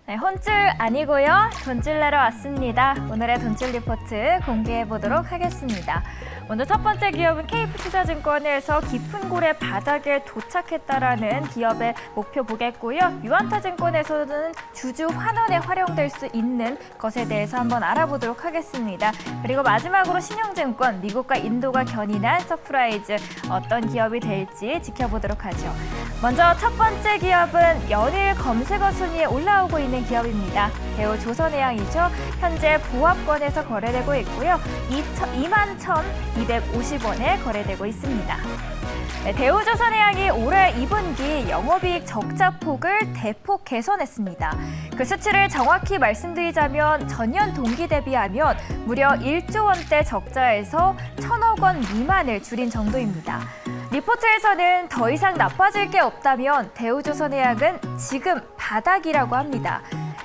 네, 혼줄 아니고요. 돈줄 내러 왔습니다. 오늘의 돈줄 리포트 공개해 보도록 하겠습니다. 먼저 첫 번째 기업은 KF투자증권에서 깊은 고래 바닥에 도착했다라는 기업의 목표 보겠고요. 유한타증권에서는 주주 환원에 활용될 수 있는 것에 대해서 한번 알아보도록 하겠습니다. 그리고 마지막으로 신영증권, 미국과 인도가 견인한 서프라이즈 어떤 기업이 될지 지켜보도록 하죠. 먼저 첫 번째 기업은 연일 검색어 순위에 올라오고 있는 기업입니다. 대우조선해양이죠. 현재 보합권에서 거래되고 있고요. 21,250원에 거래되고 있습니다. 네, 대우조선해양이 올해 2분기 영업이익 적자폭을 대폭 개선했습니다. 그 수치를 정확히 말씀드리자면 전년 동기 대비하면 무려 1조 원대 적자에서 1,000억 원 미만을 줄인 정도입니다. 리포트에서는 더 이상 나빠질 게 없다면 대우조선해양은 지금 바닥이라고 합니다.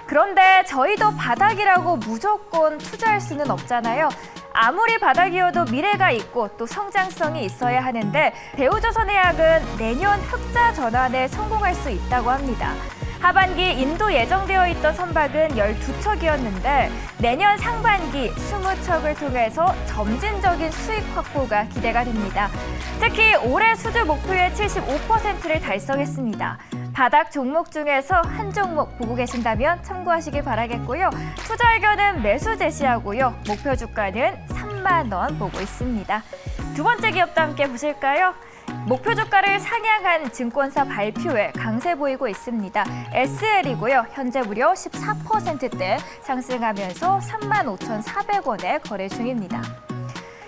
그런데 저희도 바닥이라고 무조건 투자할 수는 없잖아요. 아무리 바닥이어도 미래가 있고 또 성장성이 있어야 하는데 대우조선해양은 내년 흑자 전환에 성공할 수 있다고 합니다. 하반기 인도 예정되어 있던 선박은 12척이었는데 내년 상반기 20척을 통해서 점진적인 수익 확보가 기대가 됩니다. 특히 올해 수주 목표의 75%를 달성했습니다. 바닥 종목 중에서 한 종목 보고 계신다면 참고하시길 바라겠고요. 투자 의견은 매수 제시하고요. 목표 주가는 3만 원 보고 있습니다. 두 번째 기업도 함께 보실까요? 목표 주가를 상향한 증권사 발표에 강세 보이고 있습니다. SL이고요. 현재 무려 14%대 상승하면서 35,400원에 거래 중입니다.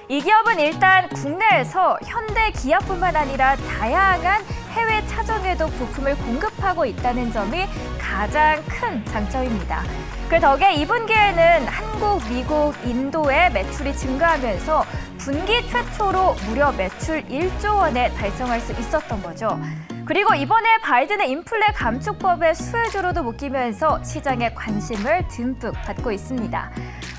이 기업은 일단 국내에서 현대 기아뿐만 아니라 다양한 해외 차종에도 부품을 공급하고 있다는 점이 가장 큰 장점입니다. 그 덕에 2분기에는 한국, 미국, 인도의 매출이 증가하면서 분기 최초로 무려 매출 1조 원에 달성할 수 있었던 거죠. 그리고 이번에 바이든의 인플레 감축법의 수혜주로도 묶이면서 시장의 관심을 듬뿍 받고 있습니다.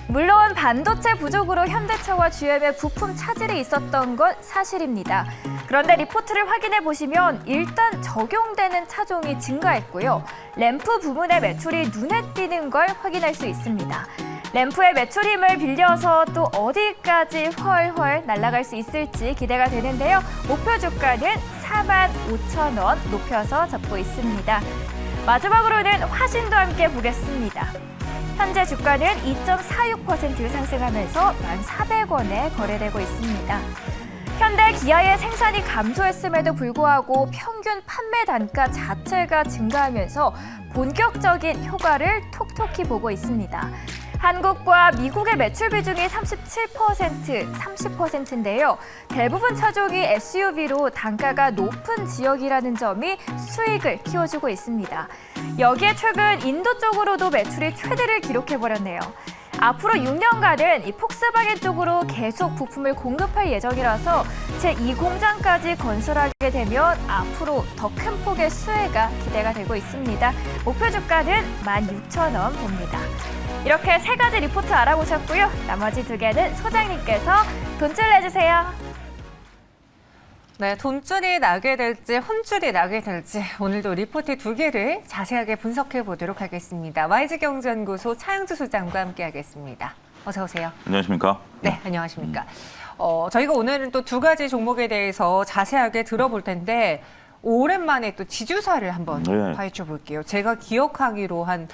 물론 반도체 부족으로 현대차와 GM의 부품 차질이 있었던 건 사실입니다. 그런데 리포트를 확인해 보시면 일단 적용되는 차종이 증가했고요. 램프 부문의 매출이 눈에 띄는 걸 확인할 수 있습니다. 램프의 매출 힘을 빌려서 또 어디까지 훨훨 날아갈 수 있을지 기대가 되는데요. 목표 주가는 45,000원 높여서 잡고 있습니다. 마지막으로는 화신도 함께 보겠습니다. 현재 주가는 2.46% 상승하면서 1,400원에 거래되고 있습니다. 현대 기아의 생산이 감소했음에도 불구하고 평균 판매 단가 자체가 증가하면서 본격적인 효과를 톡톡히 보고 있습니다. 한국과 미국의 매출 비중이 37%, 30%인데요. 대부분 차종이 SUV로 단가가 높은 지역이라는 점이 수익을 키워주고 있습니다. 여기에 최근 인도 쪽으로도 매출이 최대를 기록해버렸네요. 앞으로 6년간은 이 폭스바겐 쪽으로 계속 부품을 공급할 예정이라서 제2공장까지 건설하게 되면 앞으로 더 큰 폭의 수혜가 기대가 되고 있습니다. 목표 주가는 16,000원 봅니다. 이렇게 세 가지 리포트 알아보셨고요. 나머지 두 개는 소장님께서 돈줄 내주세요. 네, 돈줄이 나게 될지 혼줄이 나게 될지 오늘도 리포트 두 개를 자세하게 분석해 보도록 하겠습니다. YG경제연구소 차영주 소장과 함께하겠습니다. 어서 오세요. 안녕하십니까? 네, 안녕하십니까? 저희가 오늘은 또 두 가지 종목에 대해서 자세하게 들어볼 텐데 오랜만에 또 지주사를 한번 파헤쳐 볼게요. 제가 기억하기로 한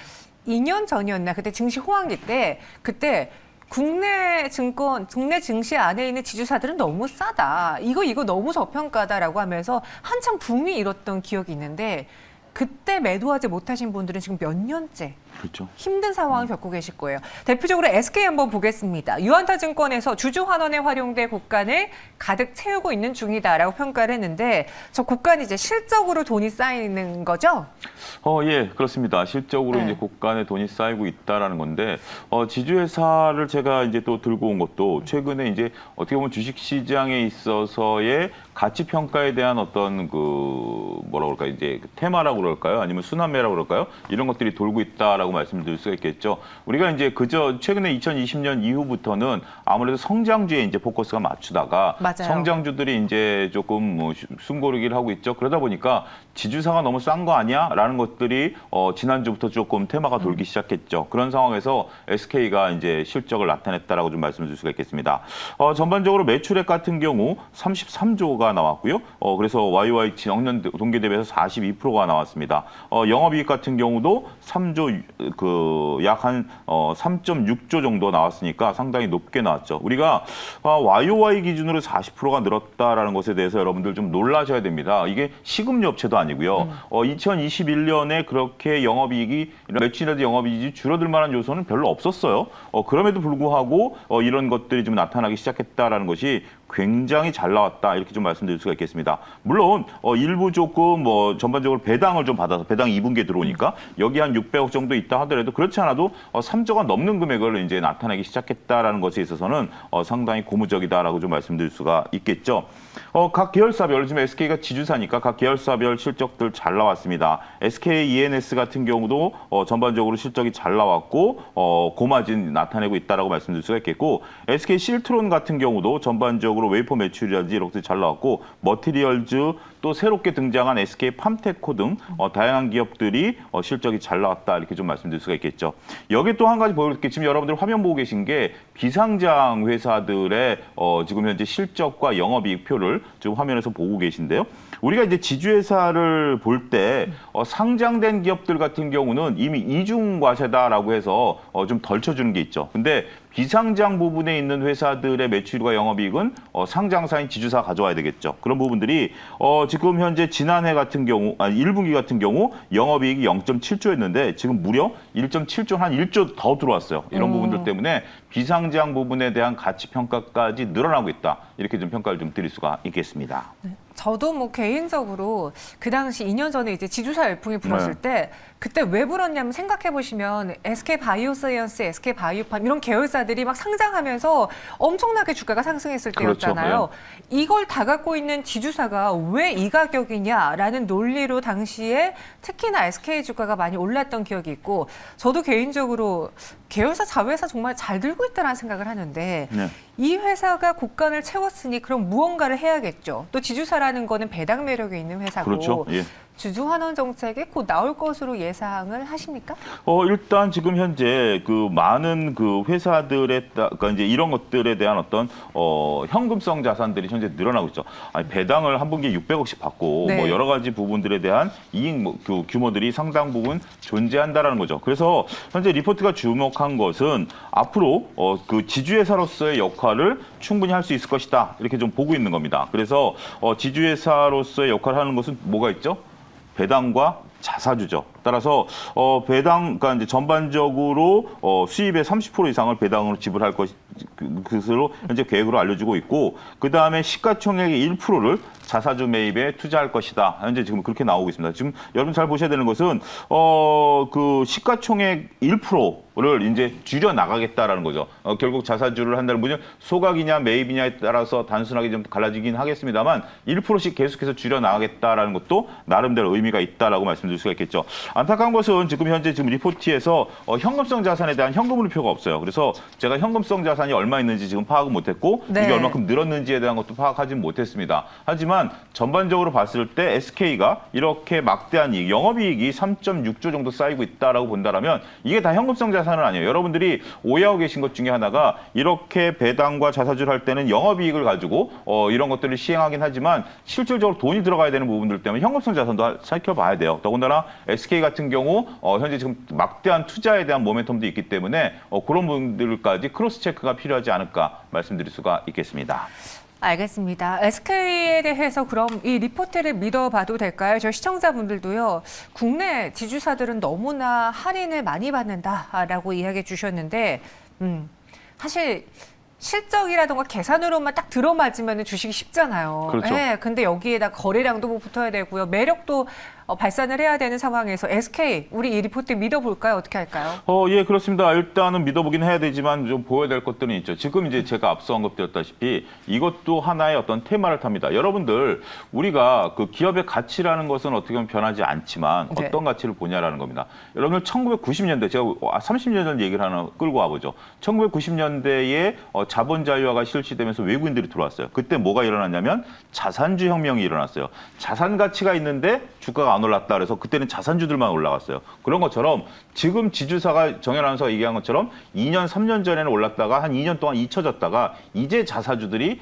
2년 전이었나 그때 증시 호황기 때 그때 국내 증권, 국내 증시 안에 있는 지주사들은 너무 싸다. 이거 너무 저평가다라고 하면서 한참 붐이 일었던 기억이 있는데 그때 매도하지 못하신 분들은 지금 몇 년째 그렇죠. 힘든 상황을 겪고 계실 거예요. 대표적으로 SK 한번 보겠습니다. 유한타증권에서 주주 환원에 활용된 곡간을 가득 채우고 있는 중이다라고 평가를 했는데 저 곡간이 이제 실적으로 돈이 쌓이는 거죠? 예, 그렇습니다. 실적으로 네. 이제 곡간에 돈이 쌓이고 있다라는 건데 지주회사를 제가 이제 또 들고 온 것도 최근에 이제 어떻게 보면 주식 시장에 있어서의 가치 평가에 대한 어떤 그 뭐라 그럴까 이제 테마라고 그럴까요? 아니면 순환매라고 그럴까요? 이런 것들이 돌고 있다라고 말씀드릴 수가 있겠죠. 우리가 이제 그저 최근에 2020년 이후부터는 아무래도 성장주에 이제 포커스가 맞추다가 맞아요. 성장주들이 이제 조금 뭐 숨고르기를 하고 있죠. 그러다 보니까 지주사가 너무 싼 거 아니야?라는 것들이 지난주부터 조금 테마가 돌기 시작했죠. 그런 상황에서 SK가 이제 실적을 나타냈다라고 좀 말씀드릴 수가 있겠습니다. 전반적으로 매출액 같은 경우 33조가 나왔고요. 그래서 YOY 작년 동기 대비해서 42%가 나왔습니다. 영업이익 같은 경우도 3조 약 한 3.6조 정도 나왔으니까 상당히 높게 나왔죠. 우리가 YOY 기준으로 40%가 늘었다라는 것에 대해서 여러분들 좀 놀라셔야 됩니다. 이게 시급류 업체도 아니고요. 2021년에 그렇게 영업이익이 매출이라든지 영업이익이 줄어들 만한 요소는 별로 없었어요. 그럼에도 불구하고 이런 것들이 좀 나타나기 시작했다라는 것이 굉장히 잘 나왔다 이렇게 좀 말씀드릴 수가 있겠습니다. 물론 일부 조금 뭐 전반적으로 배당을 좀 받아서 배당 2분기에 들어오니까 여기 한 600억 정도 있다 하더라도 그렇지 않아도 3조가 넘는 금액을 이제 나타내기 시작했다라는 것에 있어서는 상당히 고무적이다라고 좀 말씀드릴 수가 있겠죠. 각 계열사별 지금 SK가 지주사니까 각 계열사별 실적들 잘 나왔습니다. SK E&S 같은 경우도 전반적으로 실적이 잘 나왔고 고마진 나타내고 있다라고 말씀드릴 수가 있겠고 SK 실트론 같은 경우도 전반적으로 웨이퍼 매출이라든지 이렇게 잘 나왔고 머티리얼즈 또 새롭게 등장한 SK 팜테코 등 다양한 기업들이 실적이 잘 나왔다 이렇게 좀 말씀드릴 수가 있겠죠. 여기 또 한 가지 보일 게 지금 여러분들 화면 보고 계신 게 비상장 회사들의 지금 현재 실적과 영업이익표를 지금 화면에서 보고 계신데요. 우리가 이제 지주회사를 볼 때 상장된 기업들 같은 경우는 이미 이중과세다라고 해서 좀 덜 쳐주는 게 있죠. 근데 비상장 부분에 있는 회사들의 매출과 영업이익은 상장사인 지주사가 가져와야 되겠죠. 그런 부분들이 지금 현재 지난해 같은 경우, 1분기 같은 경우 영업이익이 0.7조였는데 지금 무려 1.7조, 한 1조 더 들어왔어요. 이런 부분들 때문에 비상장 부분에 대한 가치 평가까지 늘어나고 있다. 이렇게 좀 평가를 좀 드릴 수가 있겠습니다. 저도 뭐 개인적으로 그 당시 2년 전에 이제 지주사 열풍이 불었을 때 그때 왜 불었냐면 생각해 보시면 SK 바이오사이언스, SK 바이오팜 이런 계열사들이 막 상장하면서 엄청나게 주가가 상승했을 때였잖아요. 그렇죠. 이걸 다 갖고 있는 지주사가 왜 이 가격이냐라는 논리로 당시에 특히나 SK 주가가 많이 올랐던 기억이 있고 저도 개인적으로 계열사 자회사 정말 잘 들고 있다는 생각을 하는데 이 회사가 국간을 채웠으니 그럼 무언가를 해야겠죠. 또 지주사라는 거는 배당 매력이 있는 회사고 그렇죠. 예. 주주 환원 정책이 곧 나올 것으로 예상을 하십니까? 일단 지금 현재 그 많은 그 회사들의 그러니까 이제 이런 것들에 대한 어떤 현금성 자산들이 현재 늘어나고 있죠. 아니, 배당을 한 분기에 600억씩 받고 네. 뭐 여러 가지 부분들에 대한 이익 그 규모들이 상당 부분 존재한다라는 거죠. 그래서 현재 리포트가 주목한 것은 앞으로 그 지주회사로서의 역할을 충분히 할 수 있을 것이다. 이렇게 좀 보고 있는 겁니다. 그래서 지주회사로서의 역할을 하는 것은 뭐가 있죠? 배당과 자사주죠. 따라서 배당, 그러니까 이제 전반적으로 수입의 30% 이상을 배당으로 지불할 것으로 현재 계획으로 알려지고 있고, 그 다음에 시가총액의 1%를 자사주 매입에 투자할 것이다. 현재 지금 그렇게 나오고 있습니다. 지금 여러분 잘 보셔야 되는 것은 그 시가총액 1%를 이제 줄여 나가겠다라는 거죠. 결국 자사주를 한다는 분은 소각이냐 매입이냐에 따라서 단순하게 좀 갈라지긴 하겠습니다만 1%씩 계속해서 줄여 나가겠다라는 것도 나름대로 의미가 있다라고 말씀드릴 수가 있겠죠. 안타까운 것은 지금 현재 지금 리포트에서 현금성 자산에 대한 현금흐름표가 없어요. 그래서 제가 현금성 자산이 얼마 있는지 지금 파악은 못했고 네. 이게 얼마큼 늘었는지에 대한 것도 파악하지는 못했습니다. 하지만 전반적으로 봤을 때 SK가 이렇게 막대한 이익, 영업이익이 3.6조 정도 쌓이고 있다라고 본다라면 이게 다 현금성 자산은 아니에요. 여러분들이 오해하고 계신 것 중에 하나가 이렇게 배당과 자사주를 할 때는 영업이익을 가지고 이런 것들을 시행하긴 하지만 실질적으로 돈이 들어가야 되는 부분들 때문에 현금성 자산도 살펴봐야 돼요. 더군다나 SK 같은 경우 현재 지금 막대한 투자에 대한 모멘텀도 있기 때문에 그런 분들까지 크로스 체크가 필요하지 않을까 말씀드릴 수가 있겠습니다. 알겠습니다. SK에 대해서 그럼 이 리포트를 믿어봐도 될까요? 저희 시청자분들도요. 국내 지주사들은 너무나 할인을 많이 받는다라고 이야기해 주셨는데 사실 실적이라던가 계산으로만 딱 들어맞으면 주식이 쉽잖아요. 그렇죠. 네, 근데 여기에다 거래량도 뭐 붙어야 되고요. 매력도 발산을 해야 되는 상황에서 SK 우리 이 리포트 믿어볼까요? 어떻게 할까요? 예, 그렇습니다. 일단은 믿어보긴 해야 되지만 좀 보여야 될 것들은 있죠. 지금 이제 제가 앞서 언급드렸다시피 이것도 하나의 어떤 테마를 탑니다. 여러분들, 우리가 그 기업의 가치라는 것은 어떻게 보면 변하지 않지만 네. 어떤 가치를 보냐라는 겁니다. 여러분들 1990년대, 제가 30년 전 얘기를 하나 끌고 와보죠. 1990년대에 자본 자유화가 실시되면서 외국인들이 들어왔어요. 그때 뭐가 일어났냐면 자산주 혁명이 일어났어요. 자산 가치가 있는데 주가가 안 올랐다 그래서 그때는 자산주들만 올라갔어요. 그런 것처럼 지금 지주사가 정현 아나운서가 얘기한 것처럼 2년, 3년 전에는 올랐다가 한 2년 동안 잊혀졌다가 이제 자사주들이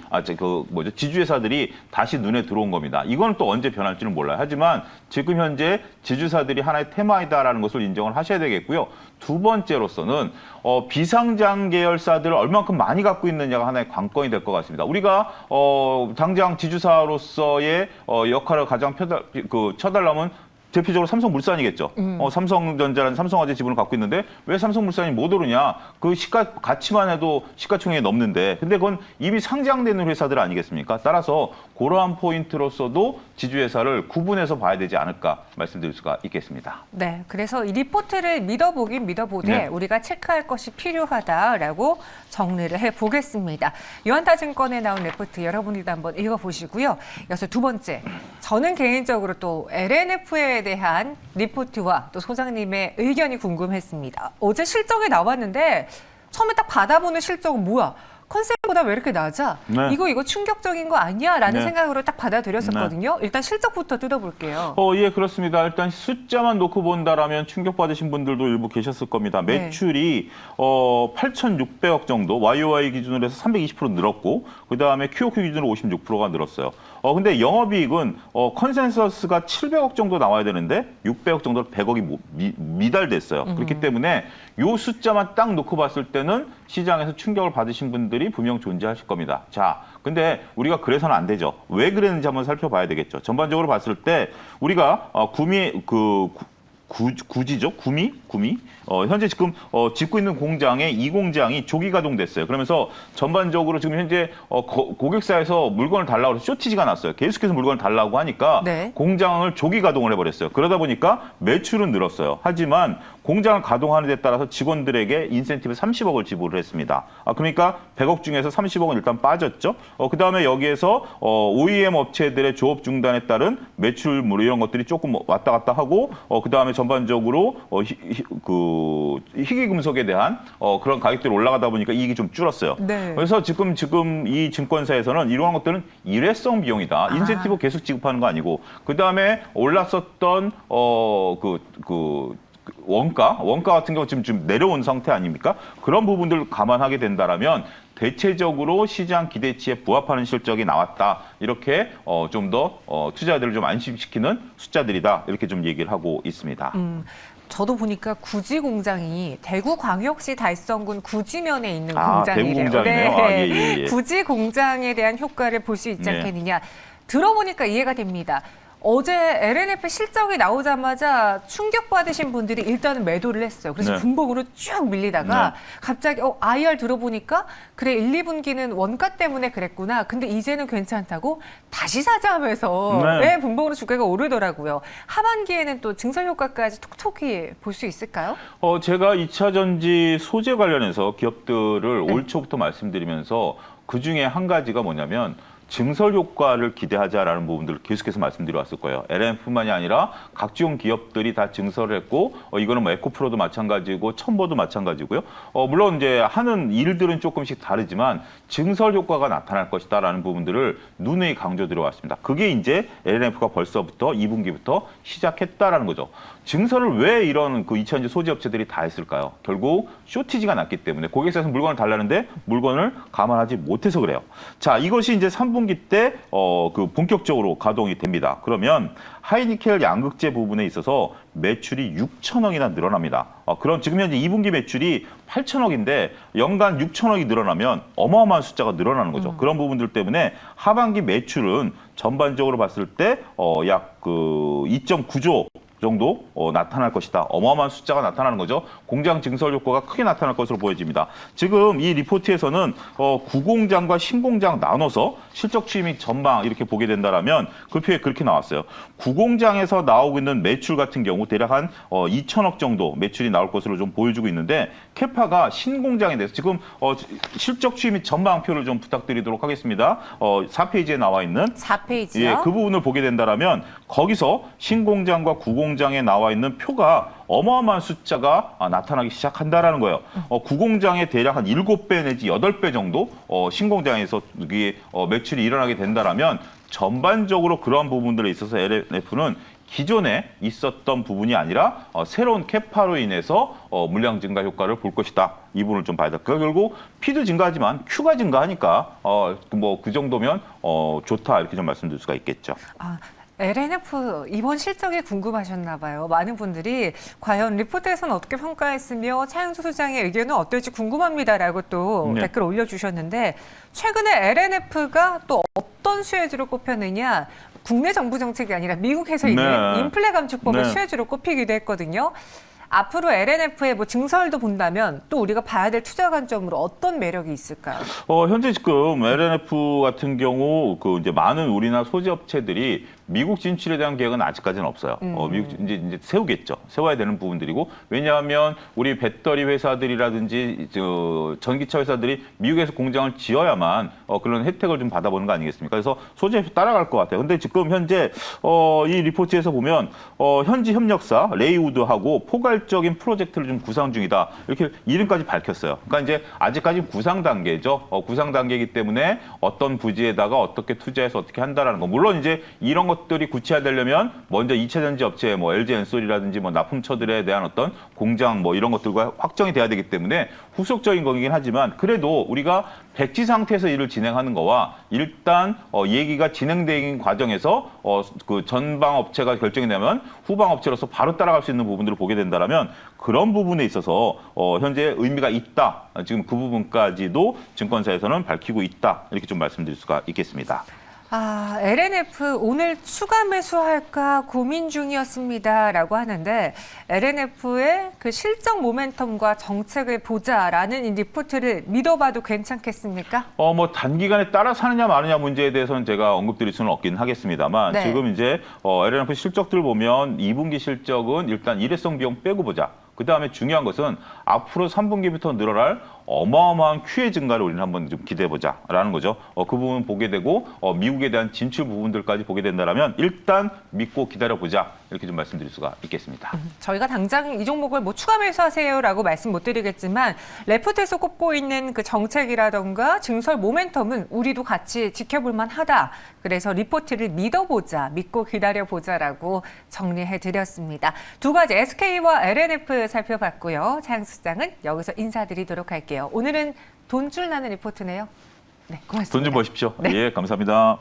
지주회사들이 다시 눈에 들어온 겁니다. 이건 또 언제 변할지는 몰라요. 하지만 지금 현재 지주사들이 하나의 테마이다라는 것을 인정을 하셔야 되겠고요. 두 번째로서는 비상장 계열사들을 얼만큼 많이 갖고 있느냐가 하나의 관건이 될 것 같습니다. 우리가 당장 지주사로서의 역할을 가장 쳐달라면 대표적으로 삼성물산이겠죠. 삼성전자라는 삼성화재 지분을 갖고 있는데 왜 삼성물산이 못 오르냐? 그 가치만 해도 시가총액이 넘는데, 근데 그건 이미 상장되는 회사들 아니겠습니까? 따라서 그러한 포인트로서도 지주회사를 구분해서 봐야 되지 않을까 말씀드릴 수가 있겠습니다. 네, 그래서 이 리포트를 믿어보긴 믿어보되 네. 우리가 체크할 것이 필요하다라고 정리를 해보겠습니다. 유한타증권에 나온 리포트 여러분들도 한번 읽어보시고요. 이어서 두 번째, 저는 개인적으로 또 LNF에 대한 리포트와 또 소장님의 의견이 궁금했습니다. 어제 실적이 나왔는데 처음에 딱 받아보는 실적은 뭐야? 컨셉보다 왜 이렇게 낮아? 네. 이거 충격적인 거 아니야? 라는 네. 생각으로 딱 받아들였었거든요. 일단 실적부터 뜯어볼게요. 예, 그렇습니다. 일단 숫자만 놓고 본다라면 충격받으신 분들도 일부 계셨을 겁니다. 네. 매출이 8,600억 정도, YOY 기준으로 해서 320% 늘었고, 그 다음에 QOQ 기준으로 56%가 늘었어요. 근데 영업이익은 컨센서스가 700억 정도 나와야 되는데 600억 정도로 100억이 미달됐어요. 그렇기 때문에 요 숫자만 딱 놓고 봤을 때는 시장에서 충격을 받으신 분들이 분명 존재하실 겁니다. 자, 근데 우리가 그래서는 안 되죠. 왜 그랬는지 한번 살펴봐야 되겠죠. 전반적으로 봤을 때 우리가 구미? 현재 지금 짓고 있는 공장에 이 공장이 조기 가동됐어요. 그러면서 전반적으로 지금 현재 고객사에서 물건을 달라고 해서 쇼티지가 났어요. 계속해서 물건을 달라고 하니까 네. 공장을 조기 가동을 해버렸어요. 그러다 보니까 매출은 늘었어요. 하지만 공장을 가동하는 데 따라서 직원들에게 인센티브 30억을 지불을 했습니다. 그러니까 100억 중에서 30억은 일단 빠졌죠. 그 다음에 여기에서 OEM 업체들의 조업 중단에 따른 매출물 이런 것들이 조금 왔다 갔다 하고 그 다음에 전반적으로 희귀금속에 대한 그런 가격들이 올라가다 보니까 이익이 좀 줄었어요. 네. 그래서 지금 이 증권사에서는 이러한 것들은 일회성 비용이다. 인센티브 계속 지급하는 거 아니고, 그 다음에 올랐었던 원가 같은 경우 지금 좀 내려온 상태 아닙니까? 그런 부분들을 감안하게 된다라면 대체적으로 시장 기대치에 부합하는 실적이 나왔다. 이렇게 좀 더 투자자들을 좀 안심시키는 숫자들이다. 이렇게 좀 얘기를 하고 있습니다. 저도 보니까 구지 공장이 대구광역시 달성군 구지면에 있는 대구 공장이래요. 공장이네요. 네. 예. 구지 공장에 대한 효과를 볼 수 있지 네. 않겠느냐. 들어보니까 이해가 됩니다. 어제 LNF 실적이 나오자마자 충격받으신 분들이 일단은 매도를 했어요. 그래서 네. 분봉으로 쭉 밀리다가 네. 갑자기 IR 들어보니까 그래 1, 2분기는 원가 때문에 그랬구나. 근데 이제는 괜찮다고 다시 사자 하면서 네. 분봉으로 주가가 오르더라고요. 하반기에는 또 증설 효과까지 톡톡히 볼 수 있을까요? 제가 2차 전지 소재 관련해서 기업들을 네. 올 초부터 말씀드리면서 그중에 한 가지가 뭐냐면 증설 효과를 기대하자라는 부분들을 계속해서 말씀드려왔을 거예요. LNF뿐만이 아니라 각종 기업들이 다 증설을 했고 이거는 뭐 에코프로도 마찬가지고 첨보도 마찬가지고요. 물론 이제 하는 일들은 조금씩 다르지만 증설 효과가 나타날 것이다라는 부분들을 누누이 강조드려왔습니다. 그게 이제 LNF가 벌써부터 2분기부터 시작했다라는 거죠. 증설을 왜 이런 2차전지 소재 업체들이 다 했을까요? 결국 쇼티지가 났기 때문에 고객사에서 물건을 달라는데 물건을 감안하지 못해서 그래요. 자, 이것이 이제 3분기 때 본격적으로 가동이 됩니다. 그러면 하이니켈 양극재 부분에 있어서 매출이 6천억이나 늘어납니다. 그럼 지금 현재 2분기 매출이 8천억인데 연간 6천억이 늘어나면 어마어마한 숫자가 늘어나는 거죠. 그런 부분들 때문에 하반기 매출은 전반적으로 봤을 때 약 2.9조 정도 나타날 것이다. 어마어마한 숫자가 나타나는 거죠. 공장 증설 효과가 크게 나타날 것으로 보여집니다. 지금 이 리포트에서는 구공장과 신공장 나눠서 실적 추이및 전망 이렇게 보게 된다라면 그 표에 그렇게 나왔어요. 구공장에서 나오고 있는 매출 같은 경우 대략 한 2천억 정도 매출이 나올 것으로 좀 보여주고 있는데 캐파가 신공장에 대해서 지금 실적 추이 및 전망표를 좀 부탁드리도록 하겠습니다. 4페이지에 나와 있는 4페이지요? 예, 그 부분을 보게 된다라면 거기서 신공장과 구공장에 나와 있는 표가 어마어마한 숫자가 나타나기 시작한다라는 거예요. 구공장에 대략 한 7배 내지 8배 정도 신공장에서 이게 매출이 일어나게 된다라면 전반적으로 그러한 부분들에 있어서 LNF는 기존에 있었던 부분이 아니라 새로운 캐파로 인해서 물량 증가 효과를 볼 것이다. 이 부분을 좀 봐야 돼. 결국 P도 증가하지만 Q가 증가하니까 뭐 그 정도면 좋다 이렇게 좀 말씀드릴 수가 있겠죠. LNF 이번 실적이 궁금하셨나 봐요. 많은 분들이 과연 리포트에서는 어떻게 평가했으며 차영수 소장의 의견은 어떨지 궁금합니다라고 또 네. 댓글 올려주셨는데 최근에 LNF가 또 어떤 수혜주로 꼽혔느냐. 국내 정부 정책이 아니라 미국에서 있는 네. 인플레 감축법의 네. 수혜주로 꼽히기도 했거든요. 앞으로 LNF의 뭐 증설도 본다면 또 우리가 봐야 될 투자 관점으로 어떤 매력이 있을까요? 현재 지금 LNF 같은 경우 그 이제 많은 우리나라 소재 업체들이 미국 진출에 대한 계획은 아직까지는 없어요. 미국 이제 세우겠죠. 세워야 되는 부분들이고 왜냐하면 우리 배터리 회사들이라든지 전기차 회사들이 미국에서 공장을 지어야만 그런 혜택을 좀 받아보는 거 아니겠습니까? 그래서 소재 따라갈 것 같아요. 근데 지금 현재 이 리포트에서 보면 현지 협력사 레이우드하고 포괄적인 프로젝트를 좀 구상 중이다. 이렇게 이름까지 밝혔어요. 그러니까 이제 아직까지 구상 단계죠. 구상 단계이기 때문에 어떤 부지에다가 어떻게 투자해서 어떻게 한다라는 거. 물론 이제 이런 것들이 구체화되려면 먼저 2차 전지 업체 뭐 LG 엔솔이라든지 뭐 납품처들에 대한 어떤 공장 뭐 이런 것들과 확정이 돼야 되기 때문에 후속적인 거긴 하지만 그래도 우리가 백지 상태에서 일을 진행하는 거와 일단 얘기가 진행되는 과정에서 그 전방 업체가 결정이 되면 후방 업체로서 바로 따라갈 수 있는 부분들을 보게 된다라면 그런 부분에 있어서 현재 의미가 있다. 지금 그 부분까지도 증권사에서는 밝히고 있다. 이렇게 좀 말씀드릴 수가 있겠습니다. LNF 오늘 추가 매수할까 고민 중이었습니다라고 하는데 LNF의 그 실적 모멘텀과 정책을 보자라는 이 리포트를 믿어봐도 괜찮겠습니까? 뭐 단기간에 따라 사느냐 마느냐 문제에 대해서는 제가 언급드릴 수는 없긴 하겠습니다만 네. 지금 이제 LNF 실적들 보면 2분기 실적은 일단 일회성 비용 빼고 보자. 그다음에 중요한 것은 앞으로 3분기부터 늘어날 어마어마한 QA 증가를 우리는 한번 좀 기대해보자라는 거죠. 그 부분 보게 되고 미국에 대한 진출 부분들까지 보게 된다면 일단 믿고 기다려보자 이렇게 좀 말씀드릴 수가 있겠습니다. 저희가 당장 이 종목을 뭐 추가 매수하세요라고 말씀 못 드리겠지만 레포트에서 꼽고 있는 그 정책이라던가 증설 모멘텀은 우리도 같이 지켜볼 만하다. 그래서 리포트를 믿어보자, 믿고 기다려보자라고 정리해드렸습니다. 두 가지 SK와 LNF 살펴봤고요. 차영수 시장은 여기서 인사드리도록 할게요. 오늘은 돈줄 나는 리포트네요. 네, 고맙습니다. 돈 좀 버십시오. 네. 예, 감사합니다.